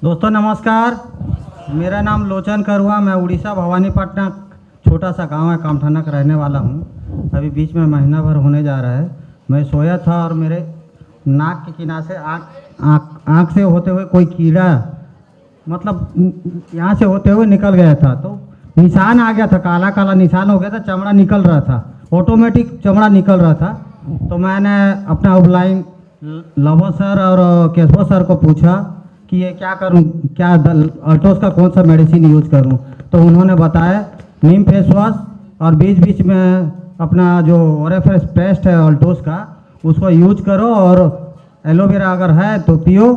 दोस्तों नमस्कार। मेरा नाम लोचन करुआ, मैं उड़ीसा भवानीपटना छोटा सा गांव है कामठाना का रहने वाला हूं। अभी बीच में महीना भर होने जा रहा है। मैं सोया था और मेरे नाक के किनारे से आँख से होते हुए कोई कीड़ा मतलब यहाँ से होते हुए निकल गया था, तो निशान आ गया था, काला काला निशान हो गया था, चमड़ा निकल रहा था, ऑटोमेटिक चमड़ा निकल रहा था। तो मैंने अपना ऑफलाइन लवो सर और केशव सर को पूछा कि ये क्या करूं, क्या अल्टोस का कौन सा मेडिसिन यूज करूं। तो उन्होंने बताया नीम फेस वॉश और बीच बीच में अपना जो ओरेफ्रेश पेस्ट है अल्टोस का, उसको यूज करो और एलोवेरा अगर है तो पियो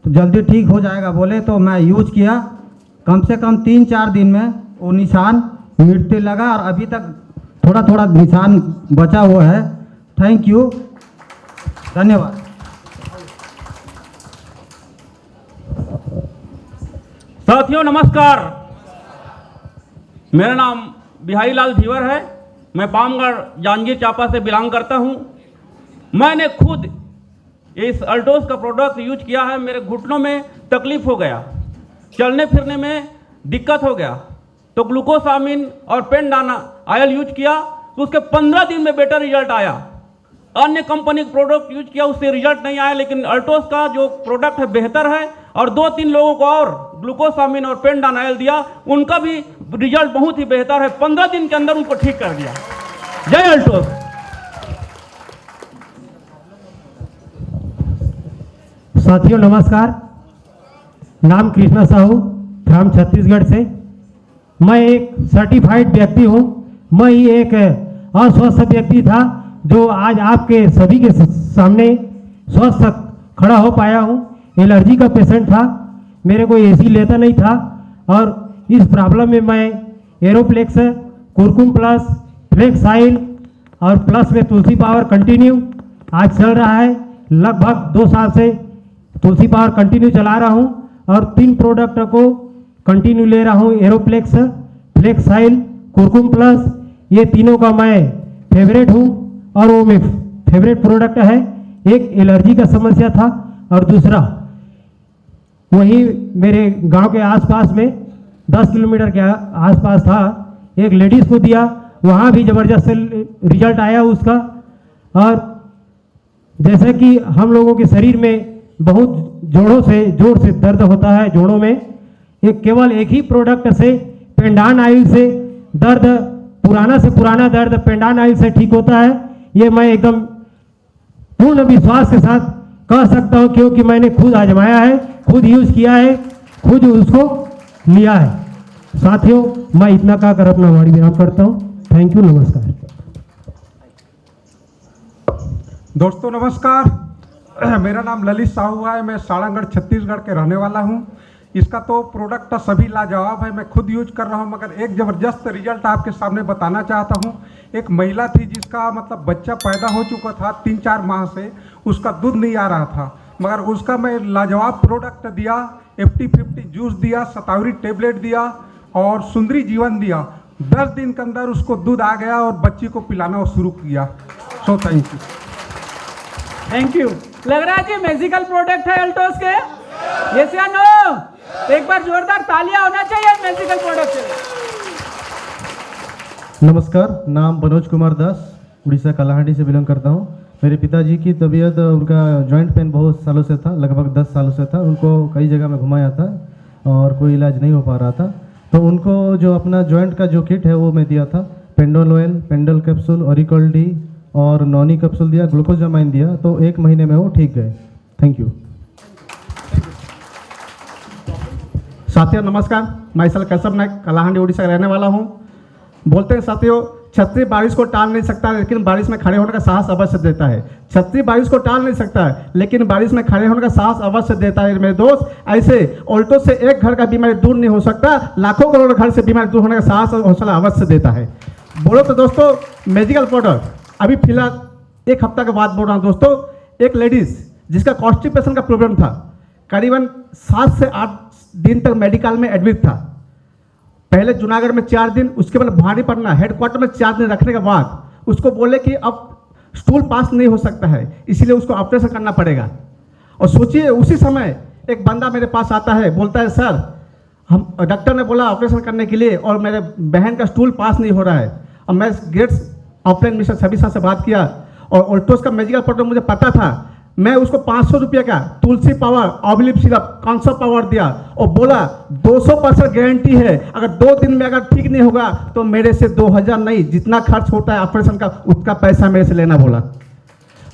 तो जल्दी ठीक हो जाएगा बोले। तो मैं यूज किया, कम से कम 3-4 दिन में वो निशान मिटने लगा और अभी तक थोड़ा थोड़ा निशान बचा हुआ है। थैंक यू, धन्यवाद। साथियों नमस्कार, मेरा नाम बिहारी लाल धीवर है। मैं पामगढ़ जांजगीर चांपा से बिलोंग करता हूं। मैंने खुद इस अल्टोस का प्रोडक्ट यूज किया है। मेरे घुटनों में तकलीफ हो गया, चलने फिरने में दिक्कत हो गया, तो ग्लूकोसामिन और पेंडाना ऑयल यूज किया तो उसके 15 दिन में बेटर रिजल्ट आया। अन्य कंपनी का प्रोडक्ट यूज किया, उससे रिजल्ट नहीं आया, लेकिन अल्टोस का जो प्रोडक्ट है बेहतर है। और 2-3 लोगों को और ग्लूकोसामिन और पेंडाना ऑयल दिया, उनका भी रिजल्ट बहुत ही बेहतर है। 15 दिन के अंदर उनको ठीक कर दिया। जय अल्टोस। साथियों नमस्कार, नाम कृष्णा साहू, फ्रॉम छत्तीसगढ़ से। मैं एक सर्टिफाइड व्यक्ति हूँ। मैं ही एक अस्वस्थ व्यक्ति था जो आज आपके सभी के सामने स्वस्थ खड़ा हो पाया हूँ। एलर्जी का पेशेंट था, मेरे को एसी लेता नहीं था और इस प्रॉब्लम में मैं एरोप्लेक्स, कुरकुम प्लस, फ्लेक्साइल और प्लस में तुलसी पावर कंटिन्यू आज चल रहा है। लगभग 2 साल से तुलसी पावर कंटिन्यू चला रहा हूँ और 3 प्रोडक्ट को कंटिन्यू ले रहा हूँ। एरोप्लेक्स, फ्लेक्साइल, कुरकुम प्लस, ये तीनों का मैं फेवरेट हूँ और वो में फेवरेट प्रोडक्ट है। एक एलर्जी का समस्या था और दूसरा वहीं मेरे गांव के आसपास में 10 किलोमीटर के आसपास था, एक लेडीज़ को दिया, वहाँ भी ज़बरदस्त रिजल्ट आया उसका। और जैसे कि हम लोगों के शरीर में बहुत जोर से दर्द होता है जोड़ों में, एक केवल एक ही प्रोडक्ट से, पेंडान ऑयल से दर्द, पुराना से पुराना दर्द पेंडान ऑयल से ठीक होता है। ये मैं एकदम पूर्ण विश्वास के साथ कह सकता हूँ, क्योंकि मैंने खुद आजमाया है, खुद यूज किया है, खुद उसको लिया है। साथियों मैं इतना कहकर अपना वाणी विराम करता हूँ। थैंक यू, नमस्कार। दोस्तों नमस्कार, मेरा नाम ललित साहू है। मैं साड़ागढ़ छत्तीसगढ़ के रहने वाला हूँ। इसका तो प्रोडक्ट सभी लाजवाब है, मैं खुद यूज कर रहा हूँ, मगर एक ज़बरदस्त रिजल्ट आपके सामने बताना चाहता हूँ। एक महिला थी जिसका मतलब बच्चा पैदा हो चुका था 3-4 माह से, उसका दूध नहीं आ रहा था, मगर उसका मैं लाजवाब प्रोडक्ट दिया। FT50 जूस दिया, शतावरी टेबलेट दिया और सुंदरी जीवन दिया। 10 दिन के अंदर उसको दूध आ गया और बच्ची को पिलाना शुरू किया। So thank you. Thank you. लग रहा है कि मैजिकल प्रोडक्ट है अल्टोस के, यस या नो? एक बार जोरदार तालियां होना चाहिए मैजिकल प्रोडक्ट के लिए। नमस्कार, नाम मनोज कुमार दास, उड़ीसा कालाहांडी से बिलोंग करता हूँ। मेरे पिताजी की तबीयत, उनका जॉइंट पेन बहुत सालों से था, लगभग 10 सालों से था। उनको कई जगह में घुमाया था और कोई इलाज नहीं हो पा रहा था, तो उनको जो अपना जॉइंट का जो किट है वो मैं दिया था। पेंडोल ऑयल, पेंडल कैप्सूल, ऑरिकल डी और नॉनी कैप्सूल दिया, ग्लूकोजामाइन दिया, तो 1 महीने में वो ठीक गए। Thank you. साथियों नमस्कार, मैं सल कैसव नायक, कालाहांडी उड़ीसा का रहने वाला हूँ। बोलते हैं साथियों, छतरी बारिश को टाल नहीं सकता, लेकिन बारिश में खड़े होने का साहस अवश्य देता है। छतरी बारिश को टाल नहीं सकता है, लेकिन बारिश में खड़े होने का साहस अवश्य देता है। मेरे दोस्त, ऐसे ऑल्टो से एक घर का बीमारी दूर नहीं हो सकता, लाखों करोड़ घर से बीमारी दूर होने का साहस और हौसला अवश्य देता है। बोलो तो दोस्तों, मेडिकल प्रोडक्ट अभी फिलहाल 1 हफ्ता के बाद बोल रहा हूँ दोस्तों। एक लेडीज जिसका कॉन्स्टिपेशन का प्रॉब्लम था, करीबन 7 से 8 दिन तक मेडिकल में एडमिट था। पहले जूनागढ़ में 4 दिन, उसके बाद भारी पड़ना हेडक्वार्टर में 4 दिन रखने के बाद उसको बोले कि अब स्टूल पास नहीं हो सकता है, इसीलिए उसको ऑपरेशन करना पड़ेगा। और सोचिए उसी समय एक बंदा मेरे पास आता है, बोलता है सर हम डॉक्टर ने बोला ऑपरेशन करने के लिए और मेरे बहन का स्टूल पास नहीं हो रहा है। अब मैं गेट्स ऑफलाइन मिस्टर छवि साहब से बात किया और ओल्टोस का मेडिकल प्रोडक्ट मुझे पता था। मैं उसको 500 रुपये का तुलसी पावर ऑलिव सिरप कॉन्सो पावर दिया और बोला 200% गारंटी है, अगर 2 दिन में अगर ठीक नहीं होगा तो मेरे से 2000 नहीं, जितना खर्च होता है ऑपरेशन का उतना पैसा मेरे से लेना बोला।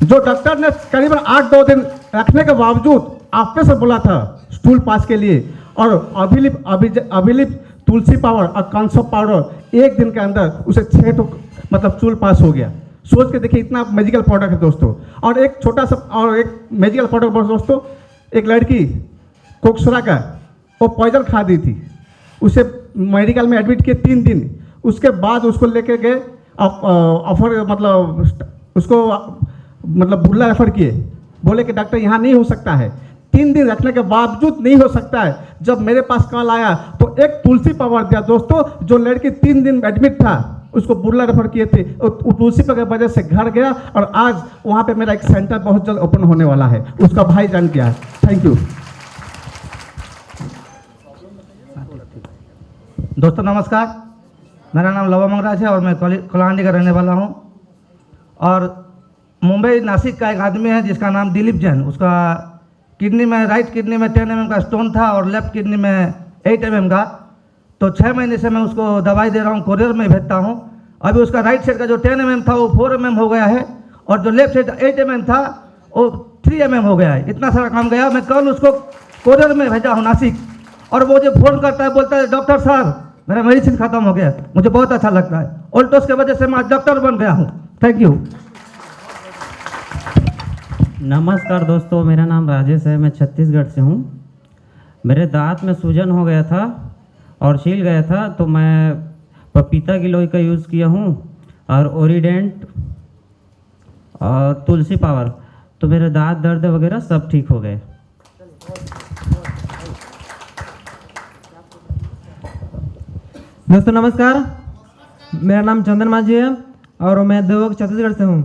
जो डॉक्टर ने करीबन 8-9 दिन रखने के बावजूद ऑपरेशन बोला था स्टूल पास के लिए, और अभिलिप तुलसी पावर और कॉन्सो पाउडर 1 दिन के अंदर उसे 6 मतलब स्टूल पास हो गया। सोच के देखिए इतना मेडिकल प्रोडक्ट है दोस्तों। और एक छोटा सा और एक मेडिकल प्रोडक्ट दोस्तों, एक लड़की कोकसरा का वो पॉइजन खा दी थी, उसे मेडिकल में एडमिट किए 3 दिन, उसके बाद उसको लेके गए ऑफर मतलब उसको मतलब बुर्ला रेफर किए, बोले कि डॉक्टर यहाँ नहीं हो सकता है। 3 दिन रखने के बावजूद नहीं हो सकता है। जब मेरे पास कॉल आया तो एक तुलसी पावर दिया दोस्तों, जो लड़की 3 दिन एडमिट था उसको बुर्ला रेफर किए थे, तुलसी पावर की वजह से घर गया और आज वहाँ पे मेरा एक सेंटर बहुत जल्द ओपन होने वाला है, उसका भाई जान गया है। थैंक यू दोस्तों नमस्कार, मेरा नाम लवा मंगराज है और मैं कलाहांडी का रहने वाला हूँ। और मुंबई नासिक का एक आदमी है जिसका नाम दिलीप जैन, उसका किडनी में राइट किडनी में 10 mm का स्टोन था और लेफ्ट किडनी में 8 mm का। तो 6 महीने से मैं उसको दवाई दे रहा हूँ, कोरियर में भेजता हूँ। अभी उसका राइट साइड का जो 10 mm था वो 4 mm हो गया है और जो लेफ्ट साइड 8 mm था वो 3 mm हो गया है। इतना सारा काम गया। मैं कल उसको कोरियर में भेजा हूँ नासिक, और वो जो फ़ोन करता है बोलता है डॉक्टर साहब मेरा मेडिसिन ख़त्म हो गया। मुझे बहुत अच्छा लगता है, ओल्टोस की वजह से मैं आज डॉक्टर बन गया हूँ। Thank you. नमस्कार दोस्तों, मेरा नाम राजेश है, मैं छत्तीसगढ़ से हूँ। मेरे दांत में सूजन हो गया था और छील गया था, तो मैं पपीता की लोई का यूज़ किया हूँ और ओरिडेंट और तुलसी पावर, तो मेरे दांत दर्द वगैरह सब ठीक हो गए। दोस्तों नमस्कार, मेरा नाम चंदन माझी है और मैं देवोग छत्तीसगढ़ से हूँ।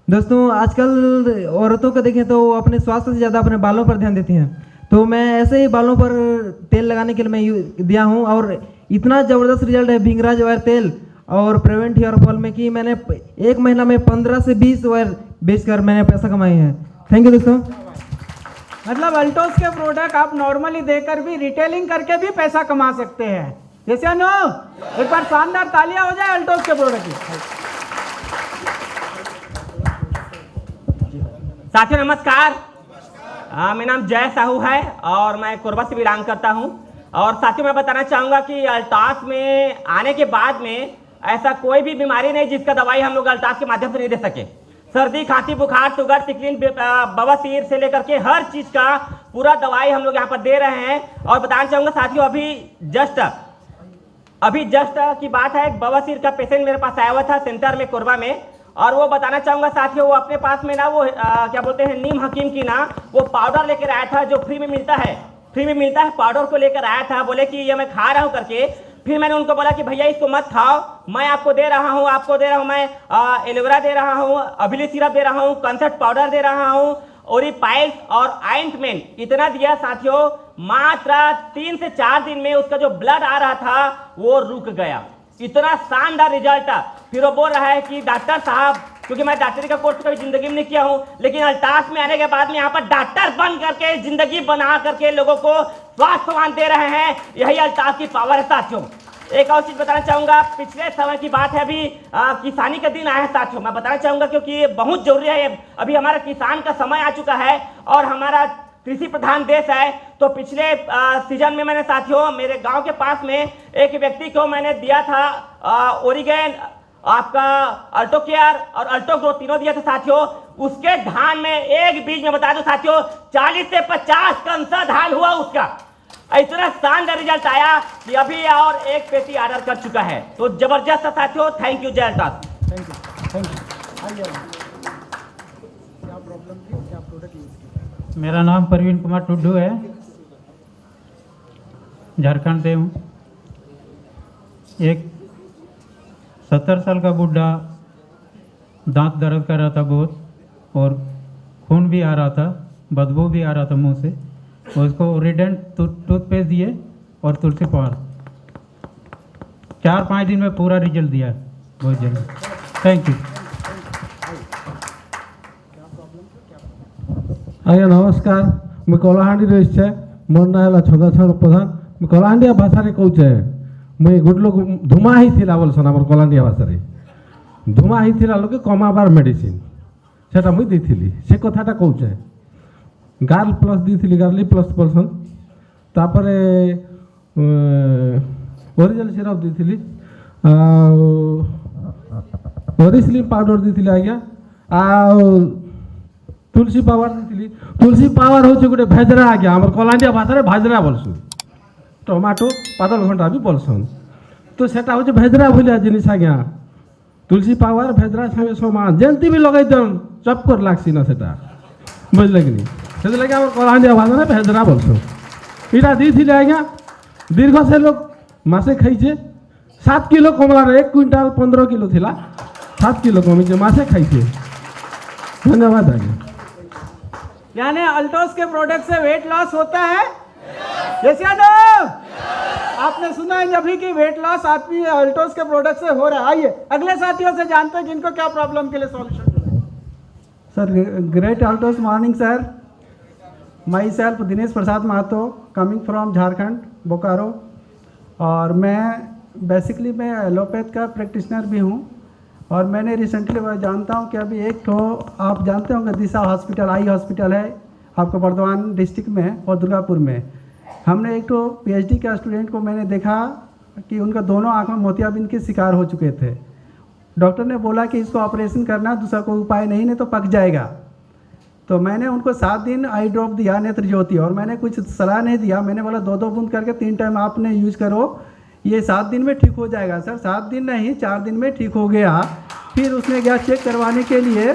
दोस्तों आजकल औरतों को देखें तो वो अपने स्वास्थ्य से ज़्यादा अपने बालों पर ध्यान देती हैं, तो मैं ऐसे ही बालों पर तेल लगाने के लिए मैं दिया हूँ और इतना ज़बरदस्त रिजल्ट है भिंगराज वायर तेल और प्रिवेंट हेयर फॉल में कि मैंने 1 महीना में 15 से 20 वायर बेचकर मैंने पैसा कमाई है। थैंक यू दोस्तों। मतलब अल्टोस के प्रोडक्ट आप नॉर्मली देकर भी रिटेलिंग करके भी पैसा कमा सकते हैं, जैसे नो। एक बार शानदार तालियां हो जाए अल्टोस के प्रोडक्ट की। साथियों नमस्कार, मेरा नाम जय साहू है और मैं कोरबा से बिलोंग करता हूं। और साथियों मैं बताना चाहूँगा कि अल्टास में आने के बाद में ऐसा कोई भी बीमारी नहीं जिसका दवाई हम लोग अल्टास के माध्यम से नहीं दे सके। सर्दी, खांसी, बुखार, शुगर, सिकलिन, बवासीर से लेकर के हर चीज़ का पूरा दवाई हम लोग यहाँ पर दे रहे हैं। और बताना चाहूँगा साथियों, अभी जस्ट की बात है, एक बवासीर का पेशेंट मेरे पास आया हुआ था सेंटर में कोरबा में, और वो बताना चाहूँगा साथियों वो अपने पास में ना वो क्या बोलते हैं नीम हकीम की ना वो पाउडर लेकर आया था जो फ्री में मिलता है, पाउडर को लेकर आया था। बोले कि ये मैं खा रहा हूँ करके। फिर मैंने उनको बोला कि भैया इसको मत खाओ, मैं आपको दे रहा हूँ, मैं एलोवेरा दे रहा हूँ, अभिली सिरप दे रहा हूँ, कंसर्ट पाउडर दे रहा हूँ, ओरिपाइल्स और आइंटमेंट इतना दिया साथियों। मात्र 3 से 4 दिन में उसका जो ब्लड आ रहा था वो रुक गया। इतना शानदार रिजल्ट। फिर वो बोल रहा है कि डॉक्टर साहब, क्योंकि मैं डॉक्टरी का कोर्स कभी जिंदगी में नहीं किया हूँ, लेकिन अल्टास में आने के बाद में यहाँ पर डॉक्टर बन करके जिंदगी बना करके लोगों को स्वास्थ्यवान दे रहे हैं। यही अल्टास की पावर है साथियों। एक और चीज बताना चाहूंगा, पिछले समय की बात है, अभी किसानी का दिन आया है साथियों। मैं बताना चाहूंगा क्योंकि ये बहुत जरूरी है। अभी हमारा किसान का समय आ चुका है और हमारा कृषि प्रधान देश है। तो पिछले सीजन में मैंने साथियों मेरे गांव के पास में एक व्यक्ति को मैंने दिया था ओरिगेन, आपका अल्टो केयर और अल्टो ग्रो तीनों दिया था साथियों। उसके धान में एक बीज में बता दो साथियों 40 से 50 कंसा धान हुआ उसका। इतना शानदार रिजल्ट आया कि अभी और एक पेटी ऑर्डर कर चुका है। तो जबरदस्त था साथियों। थैंक यू जय अल्टास। मेरा नाम प्रवीण कुमार टुड्डू है, झारखंड से हूँ। एक 70 साल का बुढ़ा दांत दर्द कर रहा था बहुत, और खून भी आ रहा था, बदबू भी आ रहा था मुंह से। उसको ओरिडेंट टूथपेस्ट दिए और तुलसी पावर 4-5 दिन में पूरा रिजल्ट दिया बहुत जल्दी। Thank you. ଆଜ୍ଞା ନମସ୍କାର ମୁଁ କଳାହାଣ୍ଡି ରହିଛେ ମୋର ନାଁ ହେଲା ଛଦାଛଡ଼ ପ୍ରଧାନ ମୁଁ କଳାହାଣ୍ଡିଆ ଭାଷାରେ କହୁଛେ ମୁଇଁ ଗୋଟେ ଲୋକ ଧୂମା ହେଇଥିଲା ବୋଲସନ୍ ଆମର କଳାହାଣ୍ଡିଆ ଭାଷାରେ ଧୂମା ହେଇଥିଲା ଲୋକେ କମାବାର ମେଡ଼ିସିନ ସେଟା ମୁଇଁ ଦେଇଥିଲି ସେ କଥାଟା କହୁଛେ ଗାର୍ଲ ପ୍ଲସ୍ ଦେଇଥିଲି ଗାର୍ଲି ପ୍ଲସ୍ ବୋଲସନ୍ ତାପରେ ଓରିଜିନାଲ ସିରପ୍ ଦେଇଥିଲି ଆଉ ଓରିସ୍ଲିମ୍ ପାଉଡ଼ର ଦେଇଥିଲି ଆଜ୍ଞା ଆଉ तुलसी पावर दी तुलसी पावर हूँ गोटे भेजरा आज्ञा आम कलांडिया भाषा भाजरा बोलसुँ टमाटो पातल घंटा भी बोलसन तो सेटा हूँ भेजरा भलिया जिनिस आज्ञा तुलसी पावर भेजरा संगे समान जमती भी लगे दन चपकर लागसी ना सेटा बुझल कि नहीं से लगे आम कलांडिया भाषा भेजरा बोलसुँ इटा दी आज्ञा दीर्घ से लोग मासे खाइचे 7 किलो कमला 1 क्विंटाल 15 किलो थिला 7 किलो कमी मासे खाइचे। धन्यवाद आज्ञा। यानी अल्टोस के प्रोडक्ट से वेट लॉस होता है? यस या नो? आपने सुना है अभी कि वेट लॉस आदमी अल्टोस के प्रोडक्ट से हो रहा है। आइए अगले साथियों से जानते हैं जिनको क्या प्रॉब्लम के लिए solution. Sir great altos morning sir. Myself Dinesh Prasad Mahto coming from Jharkhand Bokaro और मैं बेसिकली मैं एलोपैथ का प्रैक्टिशनर भी हूँ और मैंने रिसेंटली मैं जानता हूँ कि अभी एक तो आप जानते होंगे दिशा हॉस्पिटल आई हॉस्पिटल है आपको बर्धमान डिस्ट्रिक्ट में और दुर्गापुर में। हमने एक तो पीएचडी का स्टूडेंट को मैंने देखा कि उनका दोनों आँख में मोतियाबिंद के शिकार हो चुके थे। डॉक्टर ने बोला कि इसको ऑपरेशन करना दूसरा कोई उपाय नहीं तो पक जाएगा। तो मैंने उनको 7 दिन आई ड्रॉप दिया नेत्र ज्योति और मैंने कुछ सलाह नहीं दिया। मैंने बोला 2-2 बूंद करके 3 टाइम आपने यूज करो ये 7 दिन में ठीक हो जाएगा। सर 7 दिन नहीं 4 दिन में ठीक हो गया। फिर उसने गया चेक करवाने के लिए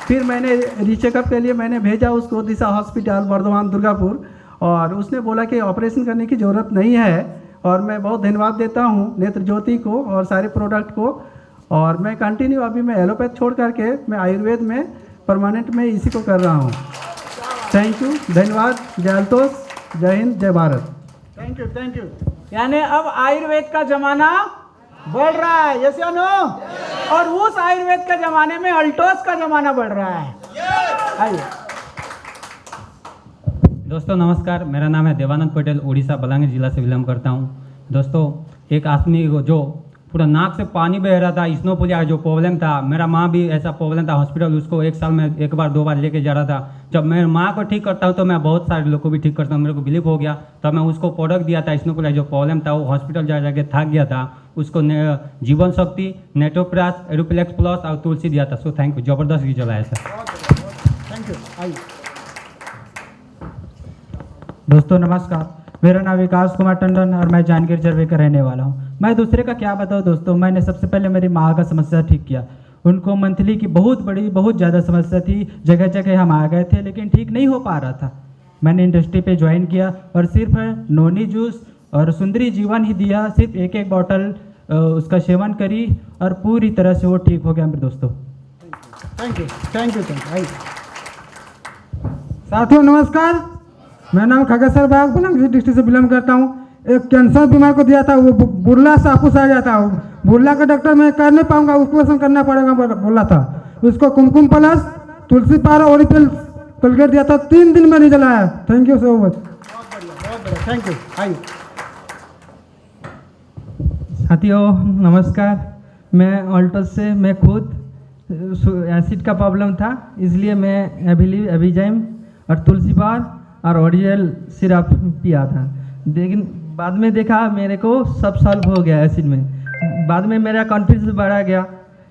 फिर मैंने रीचेकअप के लिए मैंने भेजा उसको दिशा हॉस्पिटल बर्धमान दुर्गापुर और उसने बोला कि ऑपरेशन करने की ज़रूरत नहीं है। और मैं बहुत धन्यवाद देता हूँ नेत्र ज्योति को और सारे प्रोडक्ट को। और मैं कंटिन्यू अभी मैं एलोपैथ छोड़ करके मैं आयुर्वेद में परमानेंट में इसी को कर रहा हूँ। थैंक यू, धन्यवाद। जय अल्टोस, जय हिंद, जय भारत। Thank you. यानी अब आयुर्वेद का जमाना बढ़ रहा है। यस या नो? और उस आयुर्वेद के जमाने में अल्टोस का जमाना बढ़ रहा है। आइए दोस्तों नमस्कार, मेरा नाम है देवानंद पटेल, उड़ीसा बलांगीर जिला से बिलोंग करता हूँ। दोस्तों एक आदमी को जो पूरा नाक से पानी बह रहा था, स्नोफोलिया जो प्रॉब्लम था, मेरा माँ भी ऐसा प्रॉब्लम था हॉस्पिटल, उसको 1 साल में 1 बार 2 बार लेके जा रहा था। जब मैं माँ को ठीक करता हूँ तो मैं बहुत सारे लोग को भी ठीक करता हूँ, मेरे को बिलीव हो गया। तब मैं उसको प्रोडक्ट दिया था स्नोफोलिया जो प्रॉब्लम था, वो हॉस्पिटल जा जाके थक गया था। उसको जीवन शक्ति, नेटोप्रास, एरोप्लेक्स प्लस और तुलसी दिया था। सो थैंक यू, जबरदस्त रिजल्ट आया सर। Thank you. आइए दोस्तों नमस्कार, मेरा नाम विकास कुमार टंडन और मैं जानकीर चरवे का रहने वाला हूँ। मैं दूसरे का क्या बताऊँ दोस्तों, मैंने सबसे पहले मेरी माँ का समस्या ठीक किया। उनको मंथली की बहुत ज़्यादा समस्या थी, जगह जगह हम आ गए थे लेकिन ठीक नहीं हो पा रहा था। मैंने इंडस्ट्री पे ज्वाइन किया और सिर्फ नोनी जूस और सुंदरी जीवन ही दिया, सिर्फ 1-1 बॉटल उसका सेवन करी और पूरी तरह से वो ठीक हो गया मेरे दोस्तों। Thank you. आइए साथियों नमस्कार, मेरा नाम खगेश्वर बाग बलांगीर डिस्ट्रिक्ट से बिलोंग करता हूँ। एक कैंसर बीमार को दिया था, वो बुर्ला से आपूस आ जाता है। बुर्ला का डॉक्टर मैं कर नहीं पाऊंगा, ऑपरेशन करना पड़ेगा बोला था। उसको कुमकुम प्लस तुलसी पार ओरिपिल कोलगेट दिया था, 3 दिन में रिजल्ट आया। Thank you so much. बहुत बढ़िया। Thank you. आइए साथियों नमस्कार, मैं अल्टोस से मैं खुद एसिड का प्रॉब्लम था, इसलिए मैं एविजाइम और तुलसी पार और ओरिजिनल सिरप पिया था। लेकिन बाद में देखा मेरे को सब सॉल्व हो गया एसिड में। बाद में मेरा कॉन्फिडेंस बढ़ा गया,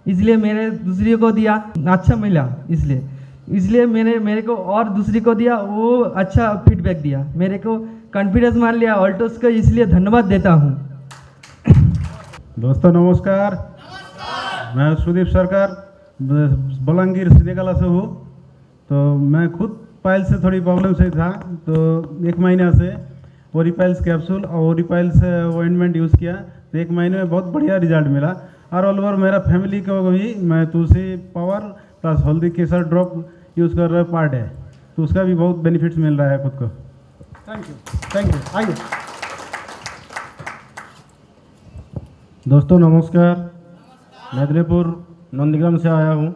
इसलिए मैंने दूसरी को दिया, अच्छा मिला। इसलिए मेरे को और दूसरी को दिया, वो अच्छा फीडबैक दिया, मेरे को कॉन्फिडेंस मान लिया अल्टोस को, इसलिए धन्यवाद देता हूँ। दोस्तों नमस्कार, मैं सुदीप सरकार बलांगीर सीधेकला से हूँ। तो मैं खुद पाइल्स से थोड़ी प्रॉब्लम से था, तो 1 महीना से ओरिपाइल्स कैप्सूल और ओरिपाइल्स ऑइंटमेंट यूज़ किया, तो 1 महीने में बहुत बढ़िया रिजल्ट मिला। और ऑल ओवर मेरा फैमिली को भी मैं तुलसी पावर प्लस हल्दी केसर ड्रॉप यूज़ कर रहा पर डे, तो उसका भी बहुत बेनिफिट्स मिल रहा है खुद को। थैंक यू आइए। दोस्तों नमस्कार, मेदिनीपुर नंदीग्राम से आया हूँ।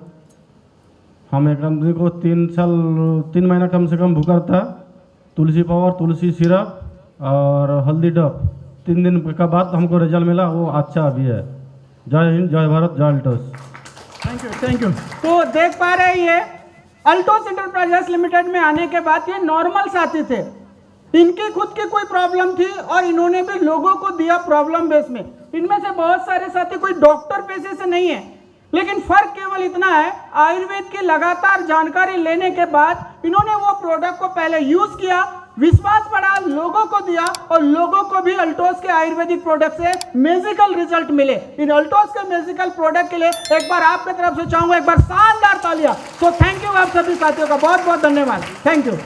हम एक आदमी को 3 महीना कम से कम भूखा था। तुलसी पावर, तुलसी सिरप और हल्दी डब 3 दिन के बाद हमको रिजल्ट मिला, वो अच्छा भी है। जय हिंद, जय भारत, जय अल्टोस। Thank you. तो देख पा रहे हैं, ये अल्टोस इंटरप्राइजेस लिमिटेड में आने के बाद ये नॉर्मल साथी थे, इनकी खुद की कोई प्रॉब्लम थी और इन्होंने भी लोगों को दिया प्रॉब्लम बेस में। इनमें से बहुत सारे साथी कोई डॉक्टर पेशे से नहीं है, लेकिन फर्क केवल इतना है, आयुर्वेद की लगातार जानकारी लेने के बाद इन्होंने वो प्रोडक्ट को पहले यूज किया, विश्वास बढ़ा, लोगों को दिया और लोगों को भी अल्टोस के आयुर्वेदिक प्रोडक्ट से मैजिकल रिजल्ट मिले। इन अल्टोस के मैजिकल प्रोडक्ट के लिए एक बार आपकी तरफ से चाहूंगा एक बार शानदार तालियां। तो थैंक यू आप सभी साथियों का बहुत बहुत धन्यवाद। Thank you.